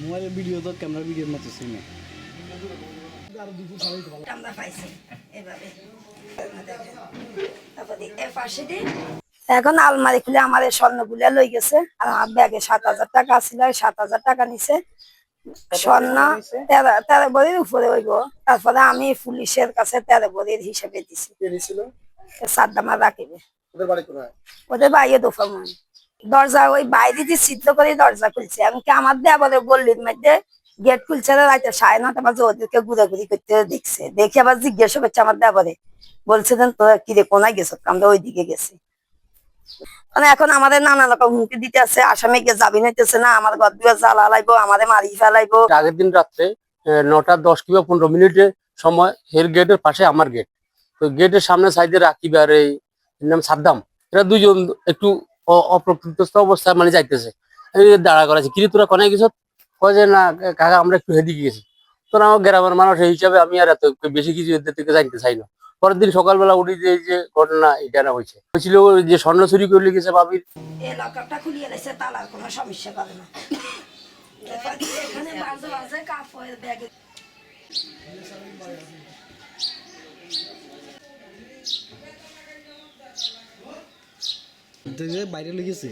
মোবাইলের ভিডিও তো ক্যামেরা ভিডিওর মতো সিনে আমরা পাইছি এভাবে এখন আলমারি খুলে আমার স্বর্ণগুলো লই গেছে আর আমার ব্যাগে 7,000 টাকা আছিল 7,000 টাকা নিছে স্বর্ণ 13 ভরির উপরে হইব তারপরে আমি পুলিশের কাছে 13 ভরির হিসেবে দিছি সাদ্দামা রাখিবে ওদের বাইরে দোফামান দরজা ওই বাইরে দিয়ে ছিদ্র করে দরজা খুলছে এমনকি আমার দেওয়া গল্লির মধ্যে গেট খুলছে রাতে 9:30 বাজে ওদেরকে ঘুরাঘুরি করতে দেখছে দেখে আবার জিজ্ঞাসা করছে আমার দেওয়ারে বলছিলেন তোরা কিরে কোনায় গেছো আমরা ওইদিকে গেছি মানে এখন আমাদের নানা রকম হুমকি দিতে আছে আসামে গিয়ে যাবি নাইতেছে না আমার ঘর দুয়ার জ্বালা লাইবো আমাদের মারি ফেলাইবো। আগের দিন রাত্রে 9টা 10 কিংবা 15 মিনিটের সময় এর গেটের পাশে আমার গেট, তো গেটের সামনে সাইডে রাকিব আর এই নাম সাদ্দাম, এরা দুইজন একটু অপ্রকৃতস্থ অবস্থায় মানে যাইতেছে। আমি দাঁড়া করাছি কিরে তোরা কোনায় গেছ, কয় যে না কাকা আমরা একটু হেদিকে গেছি। তোরা আমার গ্রামের মানুষ এই হিসাবে আমি আর এত বেশি কিছু এদের থেকে জানতে চাই না। পরের দিন সকালবেলা উঠি যে এই যে ঘটনা এটা না হয়েছে হয়েছিল যে স্বর্ণ চুরি করে গেছে ভাবির এই লকআপটা খুলিয়ে রেখেছে তালার কোনো সমস্যা করে না এখানে বাজে বাজে কাপড়ের ব্যাগে বাইরে লেগেছে